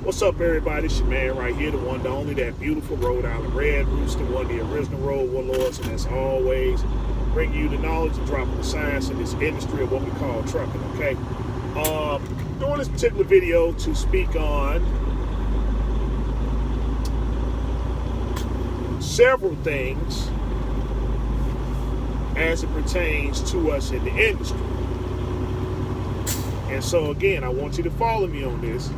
What's up, everybody? It's your man right here, the one, the only, that beautiful Rhode Island Red Rooster, one of the original road warlords, and as always, bring you the knowledge and dropping the science in this industry of what we call trucking, okay? Doing this particular video to speak on several things as it pertains to us in the industry. And so again, I want you to follow me on this,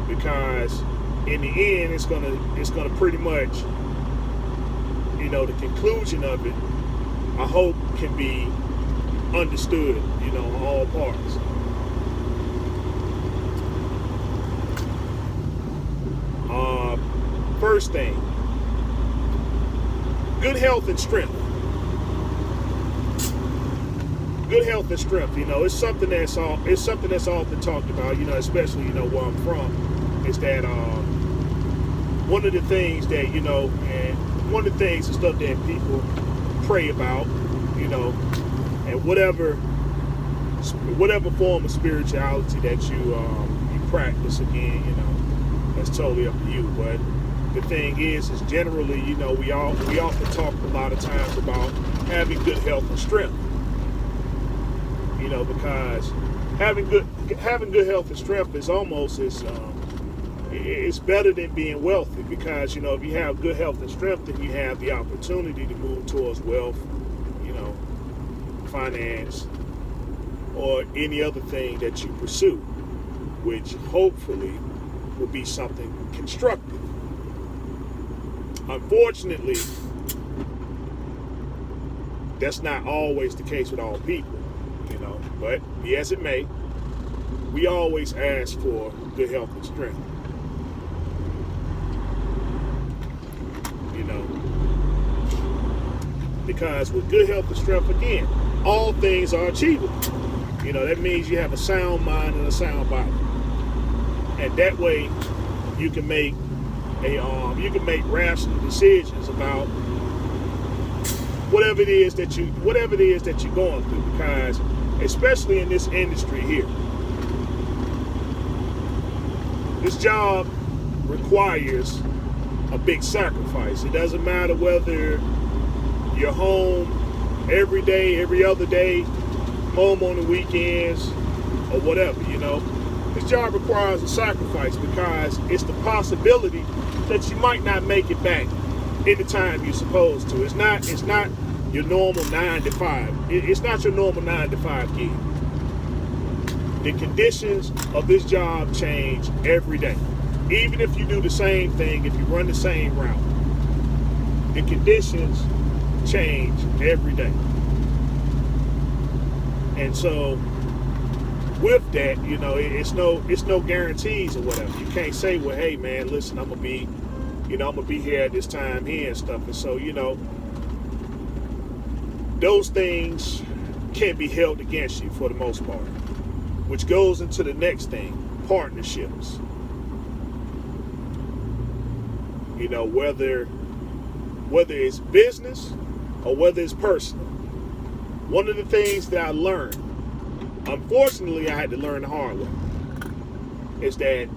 because in the end, it's gonna pretty much, the conclusion of it, I hope, can be understood, on all parts. First thing, good health and strength. Good health and strength, it's something that's often talked about, especially where I'm from, is that one of the things that and one of the things and stuff that people pray about, and whatever form of spirituality that you practice, again, that's totally up to you. But the thing is generally, we often talk a lot of times about having good health and strength. Because having good health and strength is almost it's better than being wealthy, because if you have good health and strength, then you have the opportunity to move towards wealth, finance, or any other thing that you pursue, which hopefully will be something constructive. Unfortunately, that's not always the case with all people. But be as it may, we always ask for good health and strength. Because with good health and strength, again, all things are achievable. That means you have a sound mind and a sound body, and that way you can make rational decisions about whatever it is that you're going through. Because especially in this industry here, this job requires a big sacrifice. It doesn't matter whether you're home every day, every other day, home on the weekends, or whatever, This job requires a sacrifice, because it's the possibility that you might not make it back in the time you're supposed to. It's not your normal 9 to 5. It's not your normal 9 to 5 gig. The conditions of this job change every day. Even if you do the same thing, if you run the same route, the conditions change every day. And so with that, it's no guarantees or whatever. You can't say, well, hey man, listen, I'm gonna be here at this time here and stuff. And so, those things can be held against you for the most part, which goes into the next thing, partnerships. Whether it's business or whether it's personal. One of the things that I learned, unfortunately I had to learn the hard way, is that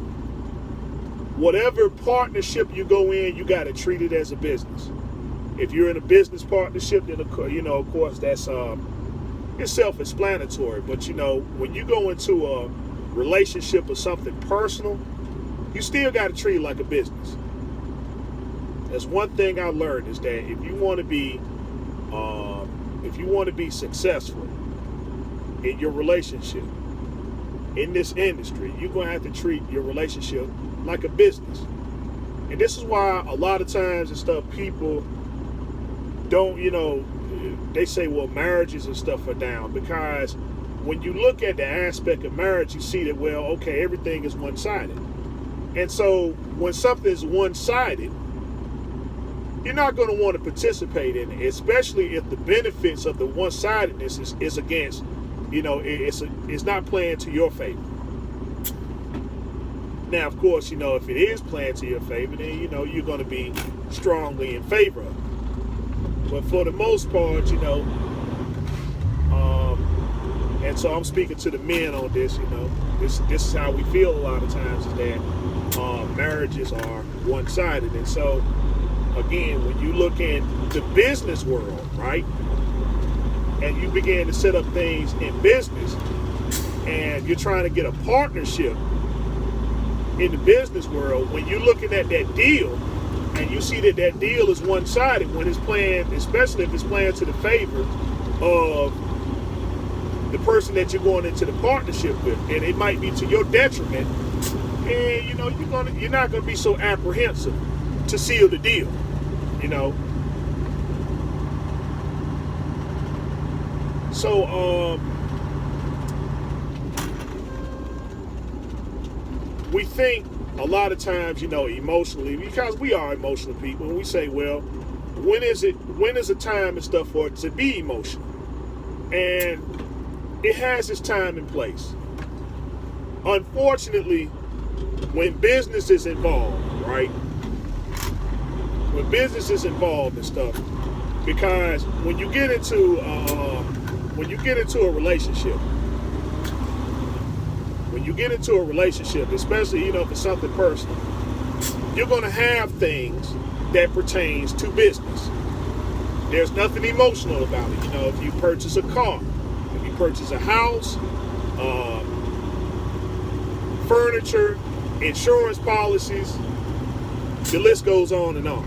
whatever partnership you go in, you got to treat it as a business. If you're in a business partnership, then of course that's it's self-explanatory. But when you go into a relationship or something personal, you still got to treat it like a business. That's one thing I learned, is that if you want to be successful in your relationship in this industry, you're going to have to treat your relationship like a business. And this is why a lot of times and stuff, people don't, they say, well, marriages and stuff are down, because when you look at the aspect of marriage, you see that, well, okay, everything is one-sided. And so when something is one-sided, you're not going to want to participate in it, especially if the benefits of the one-sidedness is against, it's not playing to your favor. Now, of course, if it is playing to your favor, then, you're going to be strongly in favor of it. But for the most part, And so I'm speaking to the men on this. This is how we feel a lot of times, is that marriages are one-sided. And so again, when you look in the business world, right, and you begin to set up things in business, and you're trying to get a partnership in the business world, when you're looking at that deal and you see that that deal is one-sided, when it's playing, especially if it's playing to the favor of the person that you're going into the partnership with, and it might be to your detriment, and you're not going to be so apprehensive to seal the deal. So we think a lot of times, emotionally, because we are emotional people, and we say, well, when is a time and stuff for it to be emotional? And it has its time and place. Unfortunately, when business is involved, right? When business is involved and stuff, because when you get into a relationship, especially if it's something personal, you're going to have things that pertains to business. There's nothing emotional about it. If you purchase a car, if you purchase a house, furniture, insurance policies, the list goes on and on.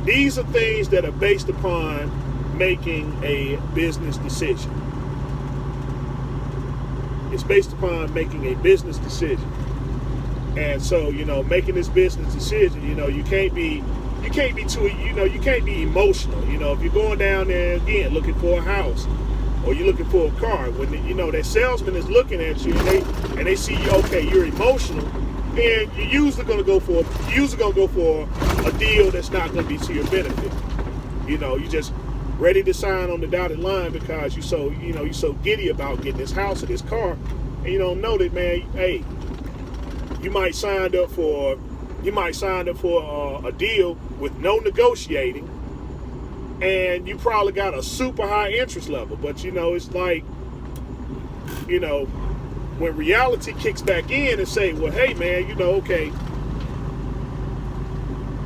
These are things that are based upon making a business decision. It's based upon making a business decision. And so, making this business decision, you can't be emotional. If you're going down there again looking for a house, or you're looking for a car, when that salesman is looking at you and they see you, okay, you're emotional, and you're usually gonna go for a deal that's not gonna be to your benefit. You're just ready to sign on the dotted line because you're so giddy about getting this house or this car, and you don't know that, man. Hey, you might sign up for a deal with no negotiating, and you probably got a super high interest level. But it's like, when reality kicks back in and say, well, hey man, okay,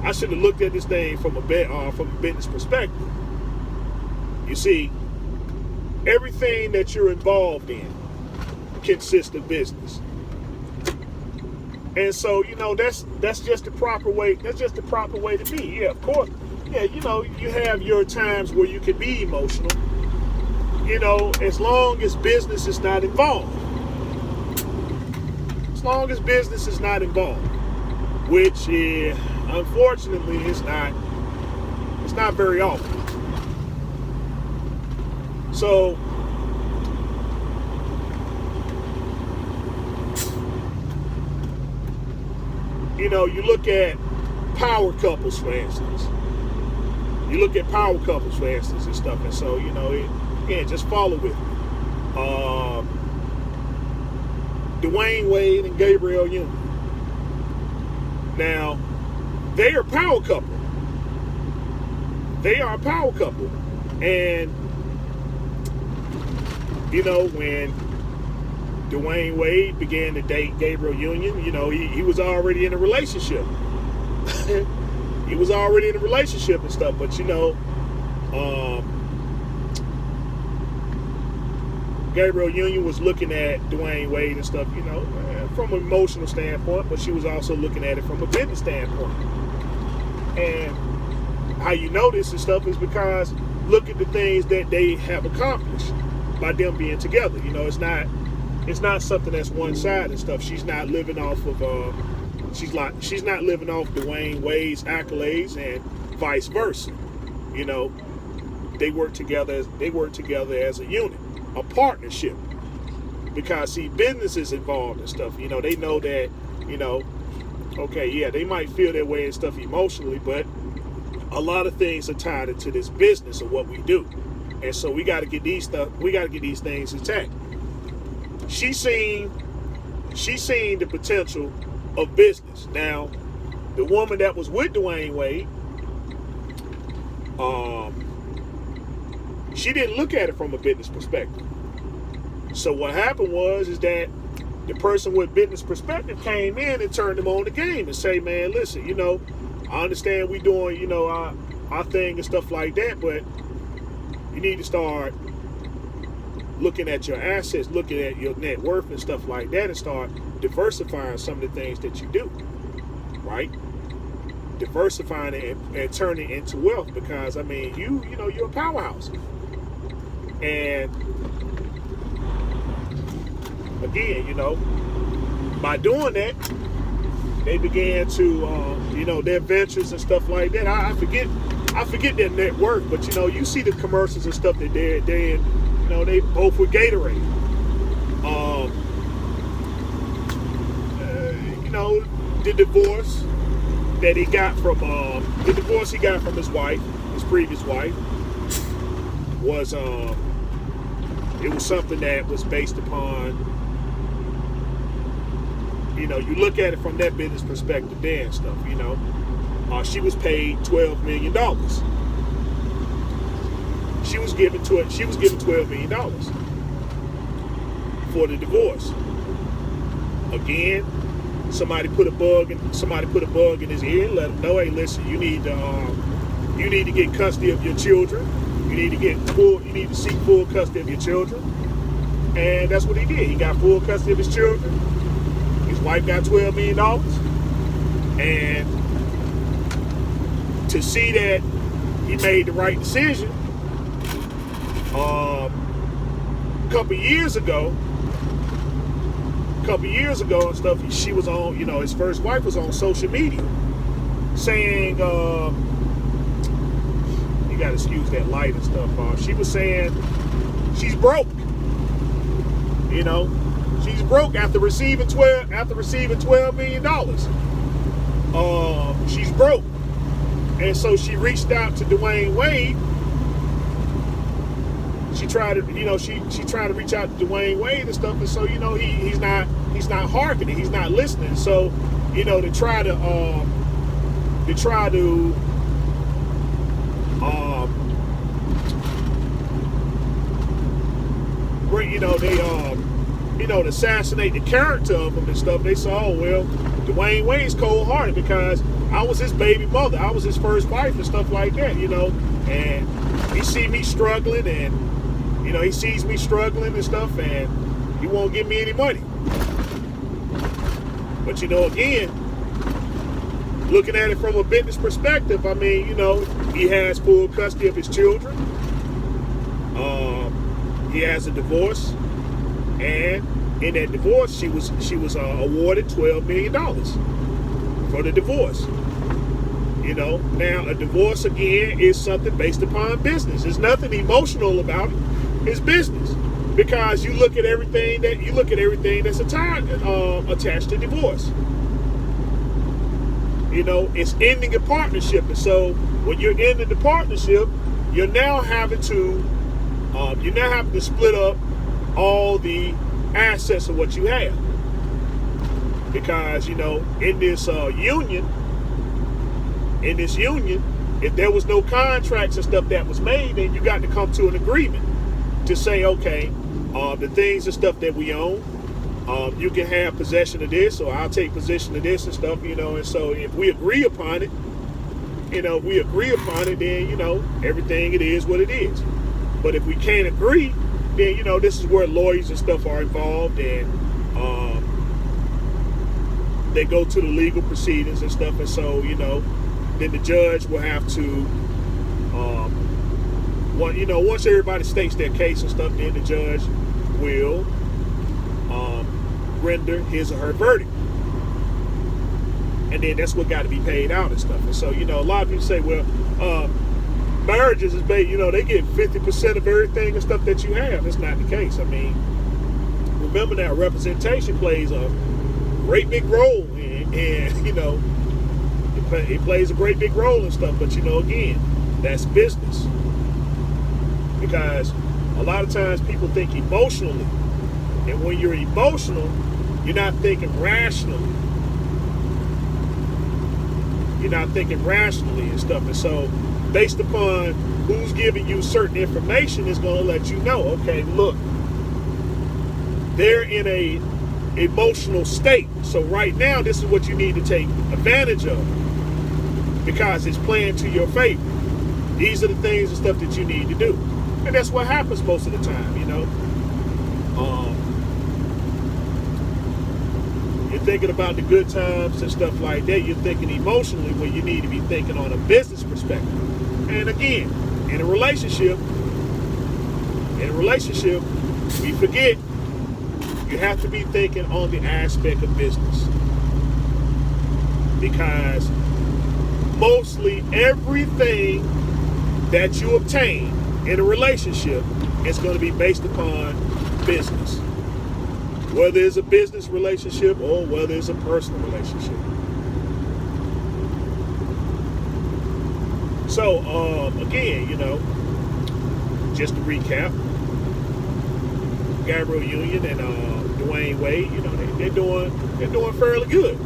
I should have looked at this thing from a business perspective. You see, everything that you're involved in consists of business. And so, that's just the proper way. That's just the proper way to be. Yeah, of course. Yeah, you have your times where you can be emotional, as long as business is not involved. As long as business is not involved, which unfortunately it's not very often. So you look at power couples, for instance. And stuff. And so, again, just follow with me. Dwayne Wade and Gabrielle Union. Now, they are a power couple. And, when Dwayne Wade began to date Gabrielle Union, he was already in a relationship. He was already in a relationship and stuff, but Gabrielle Union was looking at Dwayne Wade and stuff, from an emotional standpoint, but she was also looking at it from a business standpoint. And how you know this and stuff is because look at the things that they have accomplished by them being together. It's not something that's one side and stuff. She's not living off of she's not living off Dwayne Wade's accolades, and vice versa. They work together as a unit, a partnership. Because see, business is involved and stuff. They know that, okay, yeah, they might feel their way and stuff emotionally, but a lot of things are tied into this business of what we do. And so we got to get these things intact. She's seen the potential of business. Now, the woman that was with Dwayne Wade, she didn't look at it from a business perspective. So what happened is that the person with business perspective came in and turned them on the game and say, man, listen, I understand we doing, our thing and stuff like that, but you need to start looking at your assets, looking at your net worth and stuff like that, and start diversifying some of the things that you do, right? Diversifying it and turning it into wealth, because I mean, you're a powerhouse. And again, by doing that, they began to, their ventures and stuff like that. I forget their net worth, but you see the commercials and stuff that they're in. They both with Gatorade. The divorce that he got from his wife, his previous wife, was it was something that was based upon, you look at it from that business perspective there and stuff. She was paid $12 million. She was given $12 million for the divorce. Again, somebody put a bug in his ear and let him know, hey, listen, you need to get custody of your children. You need to seek full custody of your children. And that's what he did. He got full custody of his children. His wife got $12 million. And to see that he made the right decision, a couple years ago and stuff, she was on, his first wife was on social media saying, you gotta excuse that light and stuff, she was saying she's broke. She's broke after receiving $12 million. She's broke. And so she reached out to Dwayne Wade. She tried to reach out to Dwayne Wade and stuff, and so he's not hearkening, he's not listening. So to try to to assassinate the character of him and stuff. They said, oh well, Dwayne Wade's cold-hearted because I was his baby mother, I was his first wife and stuff like that, and he see me struggling, and he sees me struggling and stuff, and he won't give me any money. But again, looking at it from a business perspective, I mean, he has full custody of his children. He has a divorce, and in that divorce, she was awarded $12 million for the divorce. Now a divorce again is something based upon business. There's nothing emotional about it. It's business, because you look at everything that's attached to divorce. It's ending a partnership, and so when you're ending the partnership, you're now having to split up all the assets of what you have, because in this union, if there was no contracts and stuff that was made, then you got to come to an agreement to say, okay, the things and stuff that we own, you can have possession of this, or I'll take possession of this and stuff, and so if we agree upon it, then everything, it is what it is. But if we can't agree, then this is where lawyers and stuff are involved, and they go to the legal proceedings and stuff, and so then the judge will have to once everybody states their case and stuff, then the judge will render his or her verdict, and then that's what got to be paid out and stuff. And so a lot of people say, well, marriages is based, they get 50% of everything and stuff that you have. That's not the case. I mean, remember that representation plays a great big role, and it plays a great big role and stuff. But again, that's business, because a lot of times people think emotionally, and when you're emotional, you're not thinking rationally. And stuff. And so based upon who's giving you certain information is going to let you know, okay, look, they're in a emotional state. So right now, this is what you need to take advantage of, because it's playing to your favor. These are the things and stuff that you need to do. And that's what happens most of the time, you know. You're thinking about the good times and stuff like that. You're thinking emotionally when you need to be thinking on a business perspective. And again, in a relationship, we forget you have to be thinking on the aspect of business. Because mostly everything that you obtain in a relationship is going to be based upon business. Whether it's a business relationship or whether it's a personal relationship. So, again, you know, just to recap, Gabrielle Union and Dwayne Wade, you know, they're doing fairly good.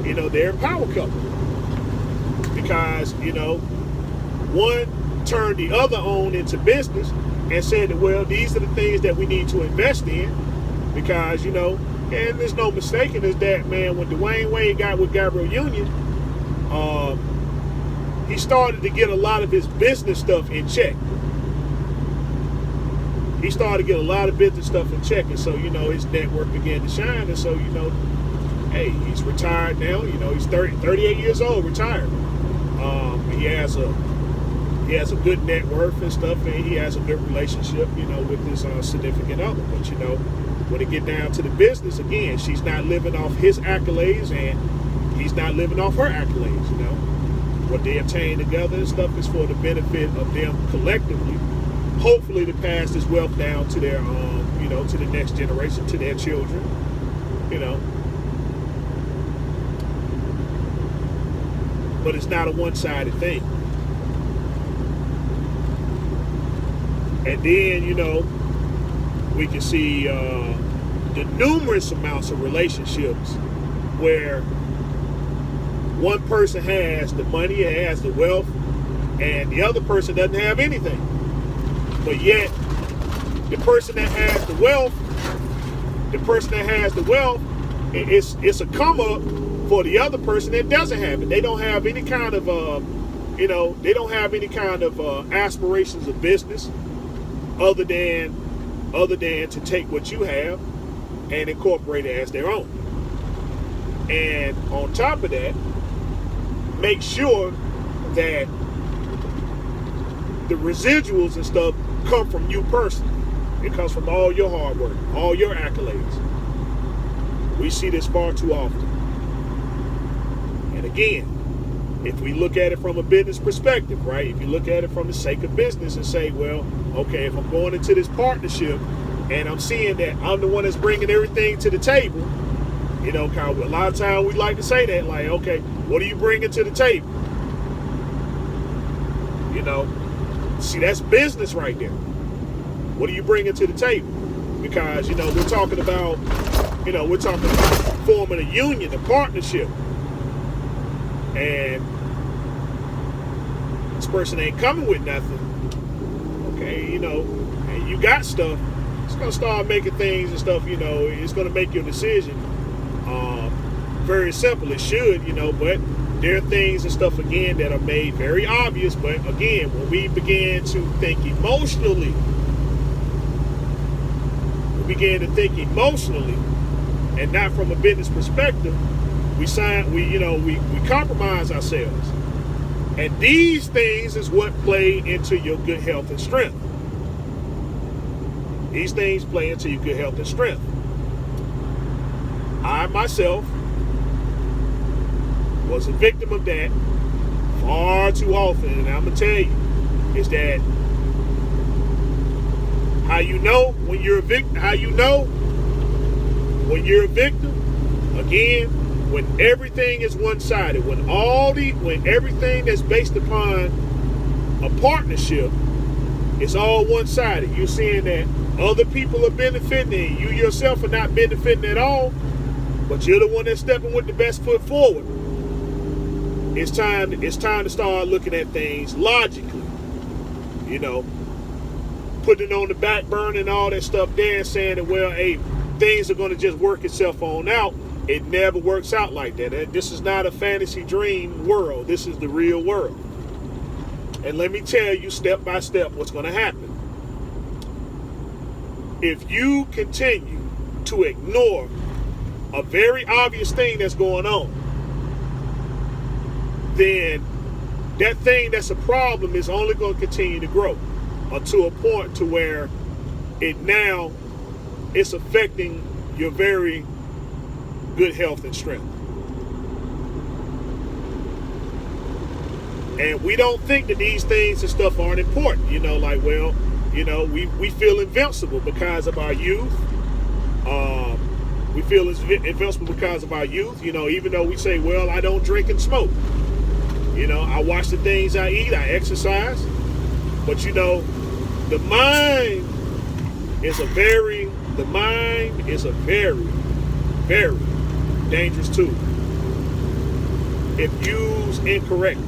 You know, they're a power couple. Because, you know, one turned the other on into business and said that, well, these are the things that we need to invest in. Because, you know, and there's no mistaking is that, man, when Dwayne Wade got with Gabrielle Union, he started to get a lot of his business stuff in check. He started to get a lot of business stuff in check. And so, you know, his network began to shine. And so, you know, hey, he's retired now. You know, he's 38 years old, retired. He has a good net worth and stuff, and he has a good relationship, you know, with his significant other. But, you know, when it get down to the business, again, she's not living off his accolades, and he's not living off her accolades, you know. What they obtain together and stuff is for the benefit of them collectively, hopefully to pass this wealth down to their, you know, to the next generation, to their children, you know. But it's not a one-sided thing. And then, you know, we can see the numerous amounts of relationships where one person has the money, has the wealth, and the other person doesn't have anything. But yet, the person that has the wealth, it's a come up for the other person that doesn't have it. They don't have any kind of, you know, they don't have any kind of aspirations of business other than to take what you have and incorporate it as their own. And on top of that, make sure that the residuals and stuff come from you personally. It comes from all your hard work, all your accolades. We see this far too often. And again, if we look at it from a business perspective, right? If you look at it from the sake of business and say, well, okay, if I'm going into this partnership and I'm seeing that I'm the one that's bringing everything to the table, you know, kind of, a lot of times we like to say that, like, okay, what are you bringing to the table? You know, see, that's business right there. What are you bringing to the table? Because, you know, we're talking about forming a union, a partnership. And this person ain't coming with nothing. Okay, you know, and you got stuff. It's gonna start making things and stuff, you know, it's gonna make your decision very simple. It should, you know, but there are things and stuff again that are made very obvious. But again, when we begin to think emotionally, and not from a business perspective, we compromise ourselves. And these things is what play into your good health and strength. These things play into your good health and strength. I myself was a victim of that far too often. And I'm going to tell you, is that how you know when you're a victim, again, when everything is one-sided, when everything that's based upon a partnership is all one-sided, you're seeing that other people are benefiting and you yourself are not benefiting at all, but you're the one that's stepping with the best foot forward. It's time to start looking at things logically, you know. putting it on the back burner and all that stuff there and saying that, well, hey, things are going to just work itself on out. It never works out like that. This is not a fantasy dream world. This is the real world. And let me tell you step by step what's going to happen. If you continue to ignore a very obvious thing that's going on, then that thing that's a problem is only going to continue to grow to a point to where it's affecting your very good health and strength. And we don't think that these things and stuff aren't important. Like, well, we feel invincible because of our youth. We feel invincible because of our youth, even though we say, well, I don't drink and smoke. I watch the things I eat, I exercise. But the mind is a very, very dangerous tool if used incorrectly.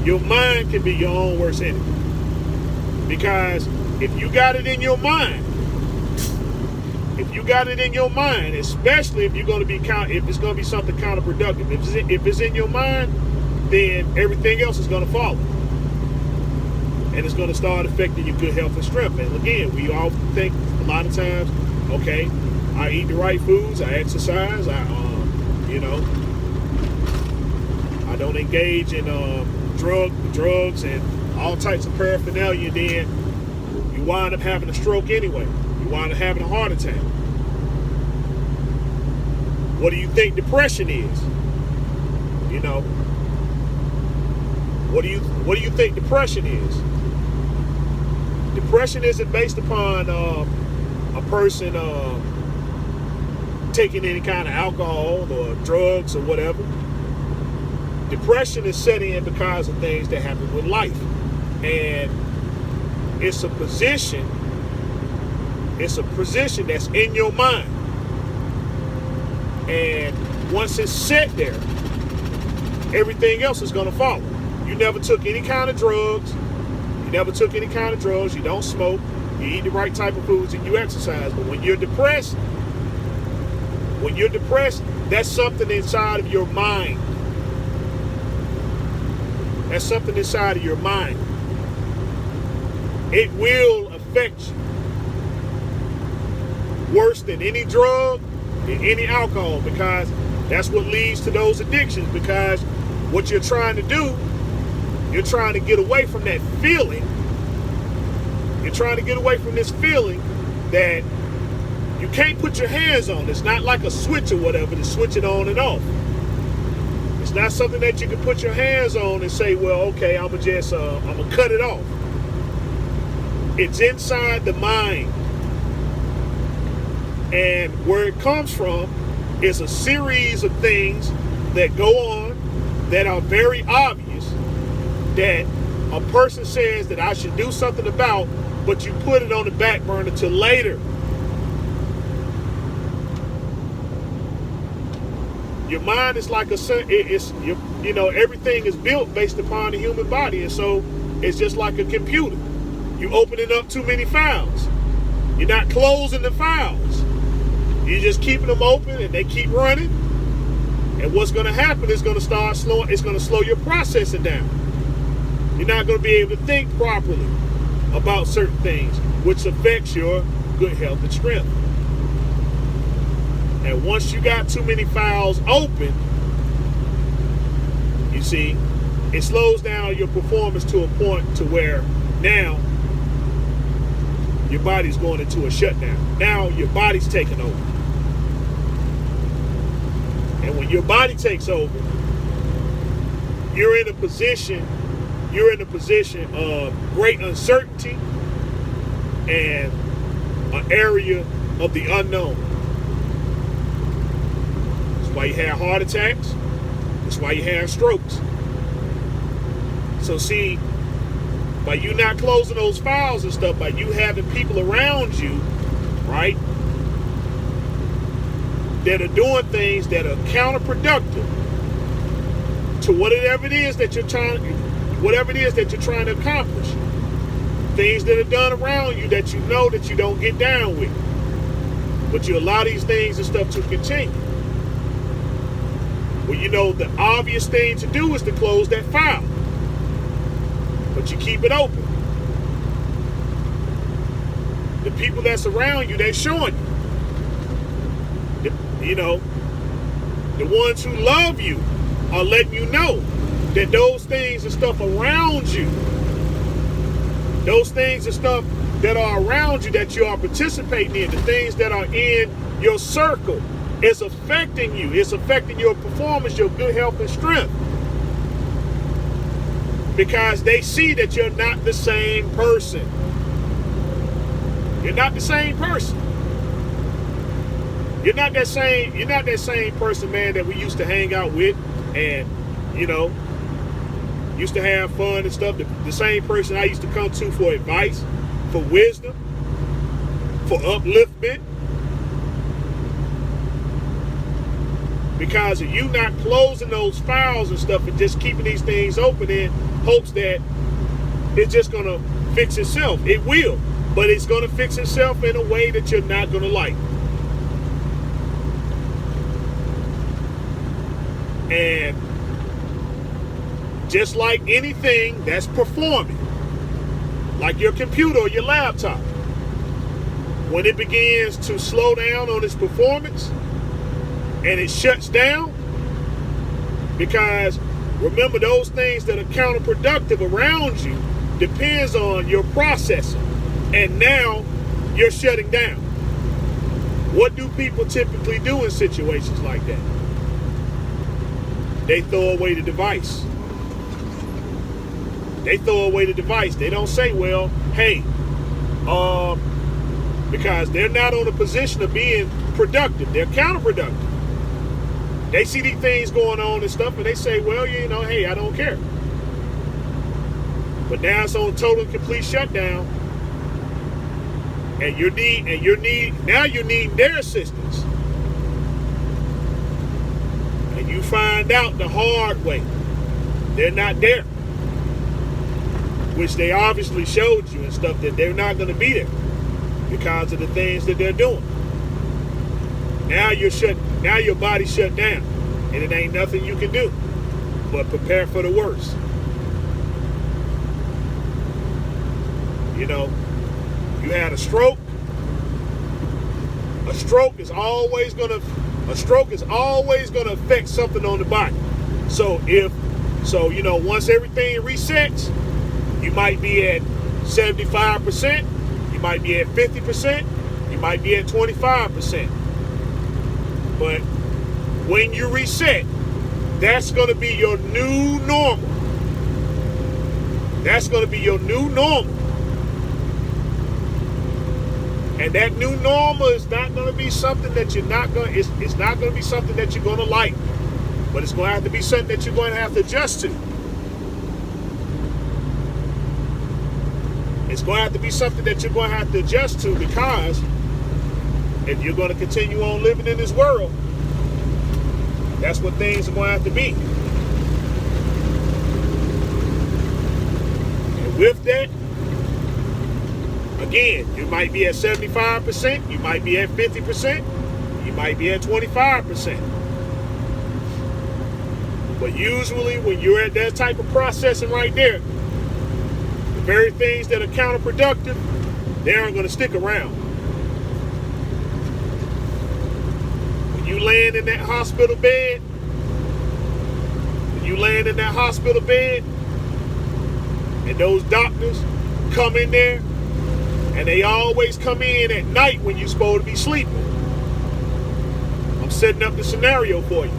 Your mind can be your own worst enemy. Because if you got it in your mind, especially if it's going to be something counterproductive, if it's in your mind, then everything else is going to follow. And it's going to start affecting your good health and strength. And again, we all think a lot of times, okay, I eat the right foods, I exercise, I don't engage in drugs and all types of paraphernalia. Then you wind up having a stroke anyway. You wind up having a heart attack. What do you think depression is? What do you think depression is? Depression isn't based upon a person taking any kind of alcohol or drugs or whatever. Depression is setting in because of things that happen with life. And it's a position that's in your mind. And once it's set there, everything else is going to follow. You never took any kind of drugs. You don't smoke. You eat the right type of foods and you exercise. But when you're depressed, that's something inside of your mind. It will affect you worse than any drug and any alcohol, because that's what leads to those addictions. Because what you're trying to do, you're trying to get away from that feeling. You're trying to get away from this feeling that you can't put your hands on. It's not like a switch or whatever to switch it on and off. It's not something that you can put your hands on and say, well, okay, I'm gonna cut it off. It's inside the mind. And where it comes from is a series of things that go on that are very obvious, that a person says that I should do something about, but you put it on the back burner till later. Your mind is like everything is built based upon the human body, and so it's just like a computer. You opening up too many files. You're not closing the files. You're just keeping them open, and they keep running. And what's going to happen is going to start slowing. It's going to slow your processing down. You're not going to be able to think properly about certain things, which affects your good health and strength. And once you got too many files open, you see, it slows down your performance to a point to where now your body's going into a shutdown. Now your body's taking over. And when your body takes over, you're in a position of great uncertainty and an area of the unknown. That's why you have heart attacks. That's why you have strokes. So see, by you not closing those files and stuff, by you having people around you, right, that are doing things that are counterproductive to whatever it is that you're trying, whatever it is that you're trying to accomplish. Things that are done around you that you know that you don't get down with. But you allow these things and stuff to continue. Well, you know, the obvious thing to do is to close that file. But you keep it open. The people that's around you, they're showing you. You know, the ones who love you are letting you know that those things and stuff around you, those things and stuff that are around you that you are participating in, the things that are in your circle, is affecting you. It's affecting your performance, your good health and strength. Because they see that you're not the same person. You're not the same person. You're not that same person, man, that we used to hang out with and, you know, used to have fun and stuff. The same person I used to come to for advice, for wisdom, for upliftment. Because of you not closing those files and stuff and just keeping these things open in hopes that it's just going to fix itself. It will, but it's going to fix itself in a way that you're not going to like. And just like anything that's performing, like your computer or your laptop, when it begins to slow down on its performance and it shuts down, because remember, those things that are counterproductive around you depends on your processing, and now you're shutting down. What do people typically do in situations like that? They throw away the device. They throw away the device. They don't say, well, hey, because they're not on a position of being productive. They're counterproductive. They see these things going on and stuff, and they say, well, you know, hey, I don't care. But now it's on total and complete shutdown, and you need their assistance. And you find out the hard way they're not there, which they obviously showed you and stuff that they're not going to be there because of the things that they're doing. Now your body's shut down, and it ain't nothing you can do but prepare for the worst. You know, you had a stroke. A stroke is always gonna affect something on the body. So you know, once everything resets, you might be at 75%, you might be at 50%, you might be at 25%. But when you reset, that's going to be your new normal. That's going to be your new normal. And that new normal is not going to be something that you're not going to, it's not going to be something that you're going to like. But it's going to have to be something that you're going to have to adjust to. It's going to have to be something that you're going to have to adjust to, because if you're going to continue on living in this world, that's what things are going to have to be. And with that, again, you might be at 75%, you might be at 50%, you might be at 25%. But usually when you're at that type of processing right there, the very things that are counterproductive, they aren't going to stick around. When you land in that hospital bed, and those doctors come in there, and they always come in at night when you're supposed to be sleeping. I'm setting up the scenario for you.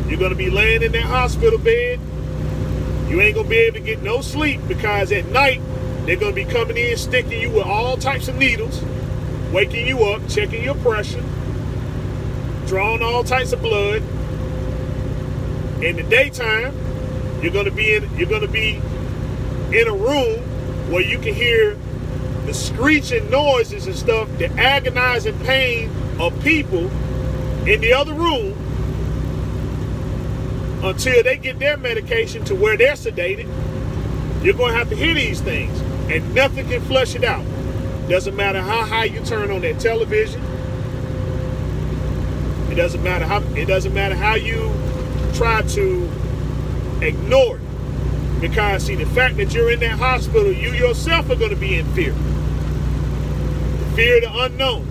You're going to be laying in that hospital bed. You ain't going to be able to get no sleep, because at night they're going to be coming in, sticking you with all types of needles, waking you up, checking your pressure, drawing all types of blood. In the daytime, you're going to be in a room where you can hear the screeching noises and stuff, the agonizing pain of people in the other room, until they get their medication to where they're sedated. You're going to have to hear these things, and nothing can flush it out. Doesn't matter how high you turn on that television. It doesn't matter how you try to ignore it. Because see, the fact that you're in that hospital, you yourself are going to be in fear. The fear of the unknown.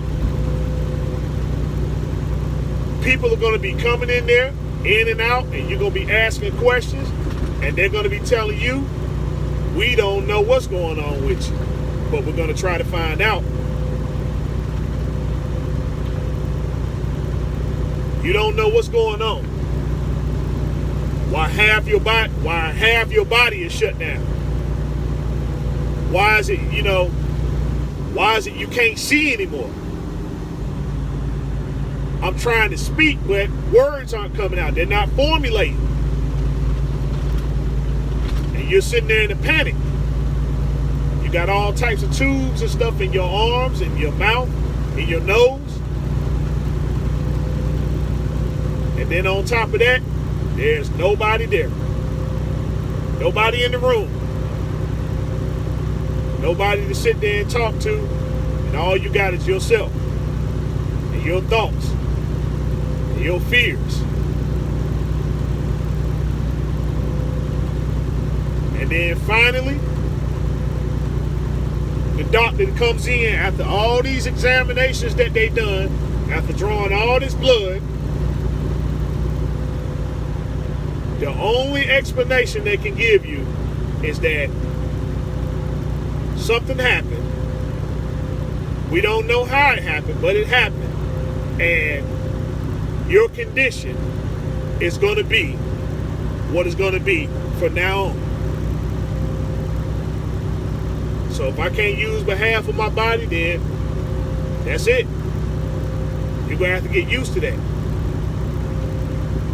People are going to be coming in there, in and out, and you're going to be asking questions, and they're going to be telling you, we don't know what's going on with you, but we're going to try to find out. You don't know what's going on. Why half your body is shut down? Why is it you can't see anymore? I'm trying to speak, but words aren't coming out. They're not formulating. And you're sitting there in a panic. You got all types of tubes and stuff in your arms, in your mouth, in your nose. And then on top of that, there's nobody there. Nobody in the room. Nobody to sit there and talk to. And all you got is yourself. And your thoughts. And your fears. And then finally, the doctor comes in after all these examinations that they done, after drawing all this blood. The only explanation they can give you is that something happened. We don't know how it happened, but it happened. And your condition is going to be what it's going to be from now on. So if I can't use but half of my body, then that's it. You're going to have to get used to that.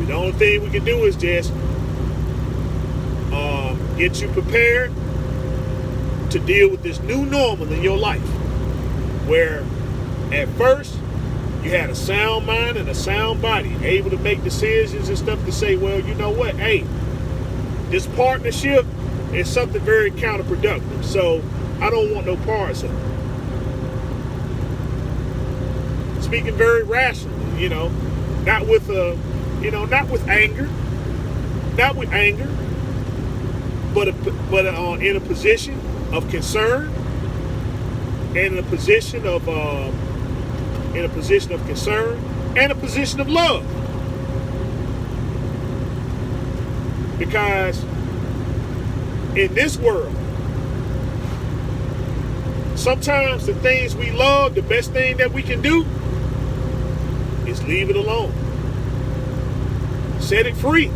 The only thing we can do is just get you prepared to deal with this new normal in your life, where at first you had a sound mind and a sound body, able to make decisions and stuff to say, well, you know what, hey, this partnership is something very counterproductive, so I don't want no parts of it. Speaking very rationally, not with anger, but in a position of concern, and in a position of concern, and a position of love. Because in this world, sometimes the things we love, the best thing that we can do is leave it alone. Set it free.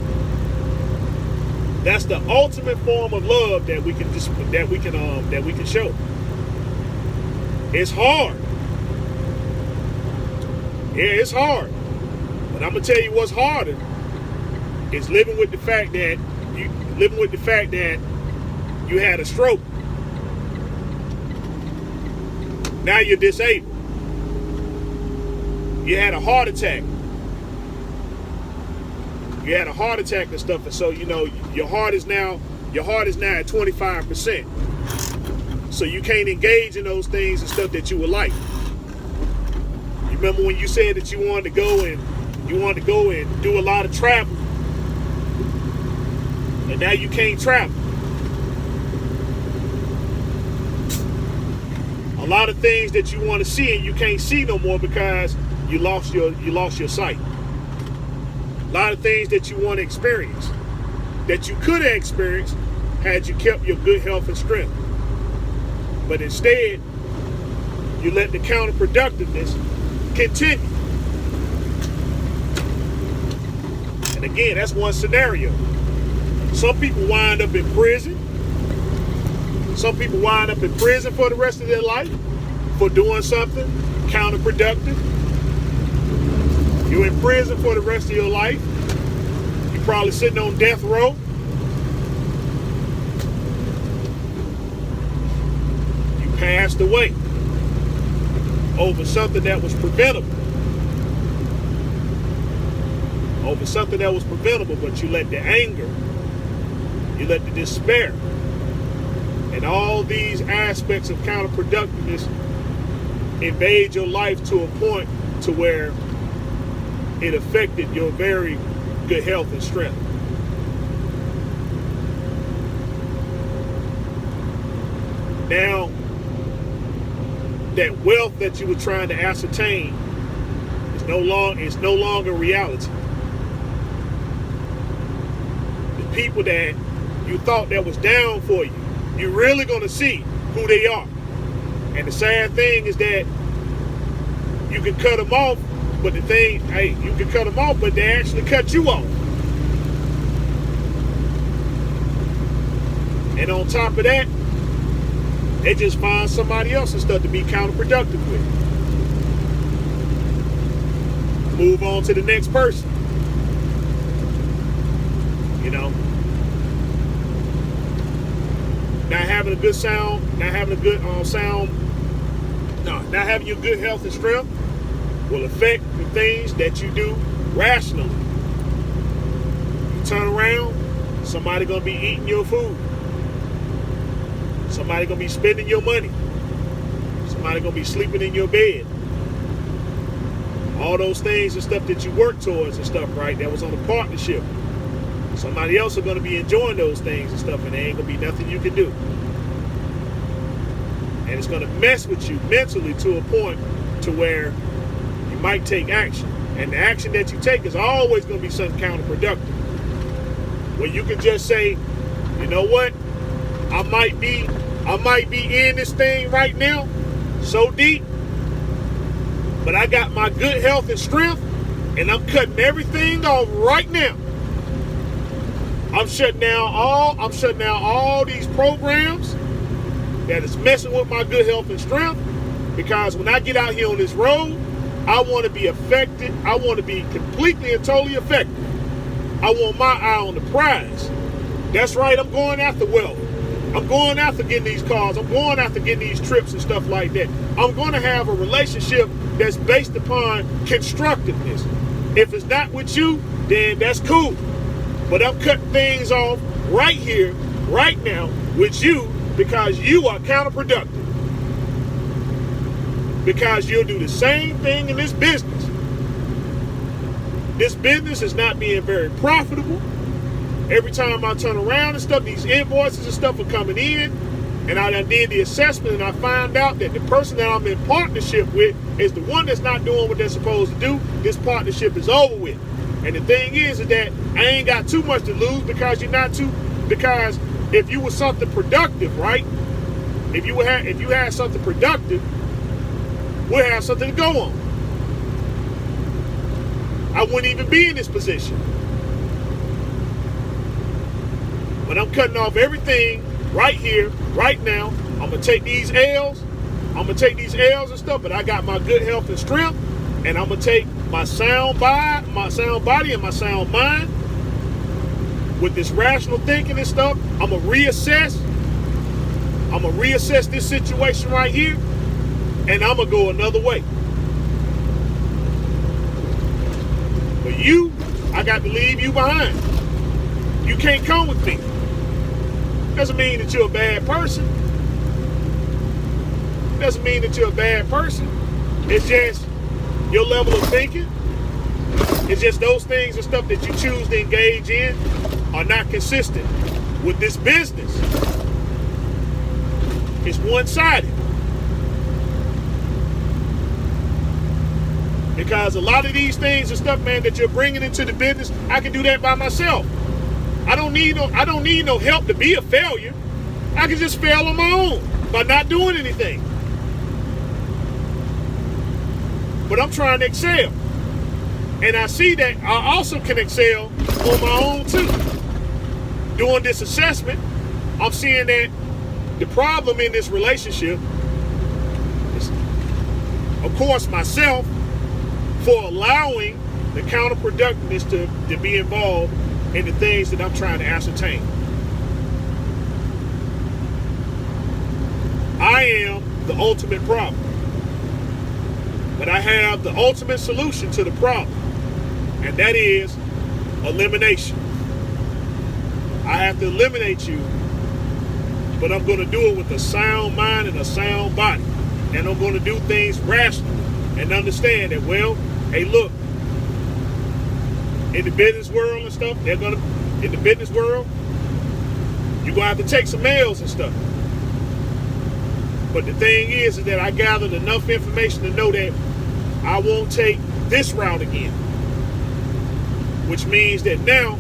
That's the ultimate form of love that we can show. It's hard. Yeah, it's hard. But I'm gonna tell you what's harder is living with the fact that you had a stroke. Now you're disabled. You had a heart attack. You had a heart attack and stuff, and so your heart is now at 25%. So you can't engage in those things and stuff that you would like. You remember when you said that you wanted to go and do a lot of travel, and now you can't travel. A lot of things that you want to see and you can't see no more because you lost your sight. A lot of things that you want to experience that you could have experienced had you kept your good health and strength. But instead, you let the counterproductiveness continue. And again, that's one scenario. Some people wind up in prison. Some people wind up in prison for the rest of their life for doing something counterproductive. You're in prison for the rest of your life. You're probably sitting on death row. You passed away over something that was preventable. Over something that was preventable, but you let the anger, you let the despair And all these aspects of counterproductiveness invade your life to a point to where it affected your very good health and strength. Now, that wealth that you were trying to ascertain is no longer reality. The people that you thought that was down for you, you're really going to see who they are. And the sad thing is that you can cut them off, but you can cut them off, but they actually cut you off. And on top of that, they just find somebody else and stuff to be counterproductive with. Move on to the next person. You know, not having your good health and strength will affect the things that you do rationally. You turn around, somebody gonna be eating your food. Somebody gonna be spending your money. Somebody gonna be sleeping in your bed. All those things and stuff that you work towards and stuff, right? That was on a partnership. Somebody else are gonna be enjoying those things and stuff, and there ain't gonna be nothing you can do. And it's gonna mess with you mentally to a point to where you might take action. And the action that you take is always gonna be something counterproductive. Where you can just say, you know what? I might be in this thing right now, so deep, but I got my good health and strength, and I'm cutting everything off right now. I'm shutting down all these programs that is messing with my good health and strength, because when I get out here on this road, I want to be affected. I want to be completely and totally affected. I want my eye on the prize. That's right, I'm going after wealth. I'm going after getting these cars. I'm going after getting these trips and stuff like that. I'm going to have a relationship that's based upon constructiveness. If it's not with you, then that's cool. But I'm cutting things off right here, right now, with you, because you are counterproductive. Because you'll do the same thing in this business. This business is not being very profitable. Every time I turn around and stuff, these invoices and stuff are coming in, and I did the assessment, and I find out that the person that I'm in partnership with is the one that's not doing what they're supposed to do. This partnership is over with. And the thing is that I ain't got too much to lose, because because if you were something productive, right? If you had something productive, we'll have something to go on. I wouldn't even be in this position. But I'm cutting off everything right here, right now. I'm going to take these L's. And stuff, but I got my good health and strength, and I'm going to take my sound body and my sound mind with this rational thinking and stuff. I'm going to reassess this situation right here, and I'm going to go another way. But you, I got to leave you behind. You can't come with me. Doesn't mean that you're a bad person. Doesn't mean that you're a bad person. It's just your level of thinking. It's just those things and stuff that you choose to engage in are not consistent with this business. It's one-sided. Because a lot of these things and stuff, man, that you're bringing into the business, I can do that by myself. I don't need no help to be a failure. I can just fail on my own by not doing anything. But I'm trying to excel. And I see that I also can excel on my own too. Doing this assessment, I'm seeing that the problem in this relationship is, of course, myself, for allowing the counterproductiveness to be involved in the things that I'm trying to ascertain. I am the ultimate problem. But I have the ultimate solution to the problem. And that is elimination. I have to eliminate you but I'm going to do it with a sound mind and a sound body. And I'm going to do things rationally and understand that, well, hey, look, in the business world and stuff, in the business world, you're going to have to take some L's and stuff. But the thing is that I gathered enough information to know that I won't take this route again. Which means that now,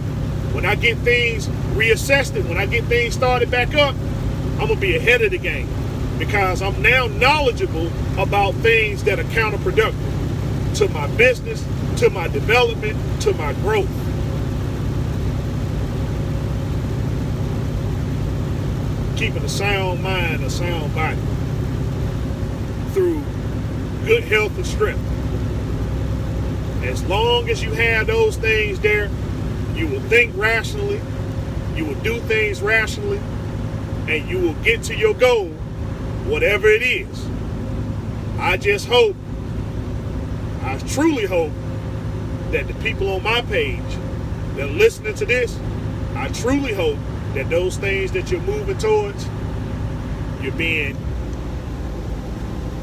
when I get things reassessed and when I get things started back up, I'm going to be ahead of the game. Because I'm now knowledgeable about things that are counterproductive to my business, to my development, to my growth. Keeping a sound mind, a sound body through good health and strength. As long as you have those things there, you will think rationally, you will do things rationally, and you will get to your goal, whatever it is. I just hope, I truly hope that the people on my page that are listening to this, I truly hope that those things that you're moving towards, you're being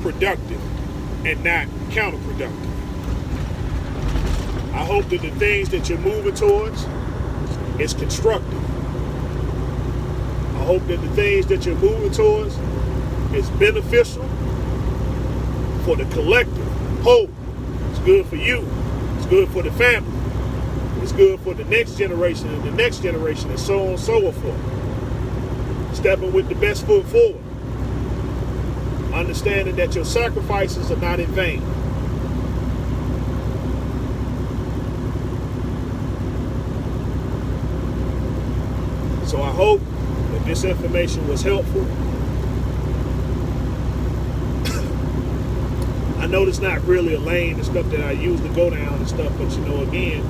productive and not counterproductive. I hope that the things that you're moving towards is constructive. I hope that the things that you're moving towards is beneficial for the collective whole. It's good for you. It's good for the family. It's good for the next generation and the next generation and so on and so forth. Stepping with the best foot forward. Understanding that your sacrifices are not in vain. So I hope that this information was helpful. I know it's not really a lane and stuff that I usually go down and stuff, but you know, again,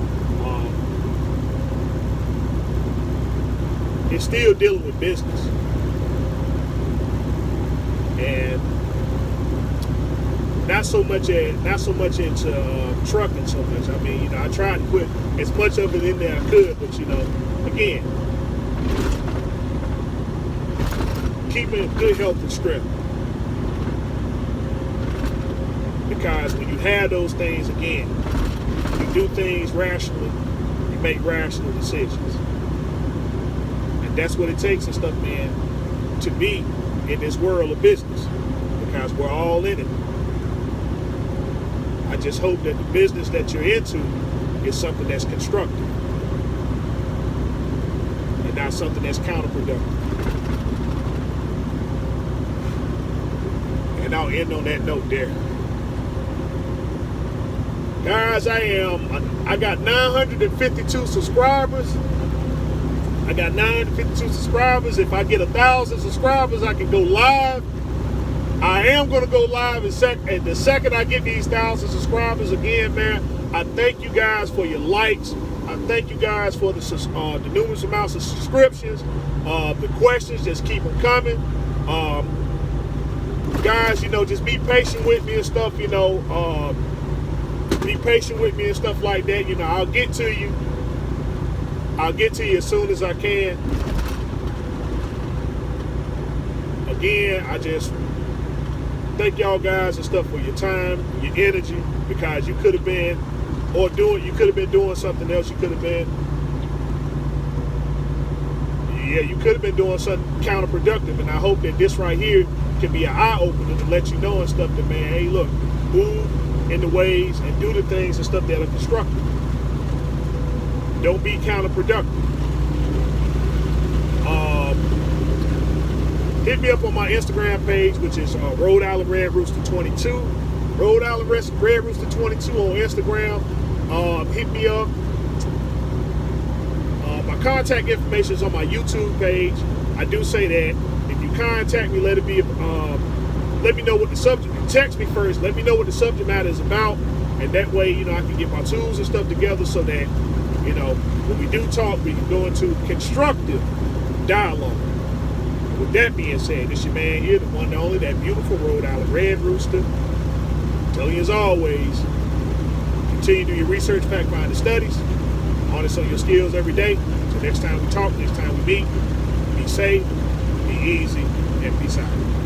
it's still dealing with business. And not so much into trucking so much. I mean, you know, I tried to put as much of it in there I could, but you know, again, keeping good health and strength. Because when you have those things, again, you do things rationally, you make rational decisions. And that's what it takes and stuff, man, to be in this world of business. Because we're all in it. I just hope that the business that you're into is something that's constructive and not something that's counterproductive. And I'll end on that note there. Guys, I got 952 subscribers. I got 952 subscribers. If I get 1,000 subscribers, I can go live. I am going to go live and the second I get these 1,000 subscribers. Again, man, I thank you guys for your likes. I thank you guys for the numerous amounts of subscriptions. The questions, just keep them coming. Guys, you know, just be patient with me and stuff, you know. Be patient with me and stuff like that. You know, I'll get to you. I'll get to you as soon as I can. Again, I just thank y'all guys and stuff for your time, your energy, because you could have been doing something else. You could have been, you could have been doing something counterproductive. And I hope that this right here can be an eye opener to let you know and stuff that, man, hey, look, move in the ways and do the things and stuff that are constructive. Don't be counterproductive. Hit me up on my Instagram page, which is Rhode Island Red Rooster 22. Rhode Island Red Rooster 22 on Instagram. Hit me up. My contact information is on my YouTube page. I do say that if you contact me, let me know what the subject. Text me first. Let me know what the subject matter is about, and that way, you know, I can get my tools and stuff together so that, you know, when we do talk, we can go into constructive dialogue. With that being said, it's your man here, the one and only, that beautiful Rhode Island Red Rooster. Telling you as always, continue to do your research, fact finding studies, honest on your skills every day. Until next time we talk, next time we meet, be safe, be easy, and peace out.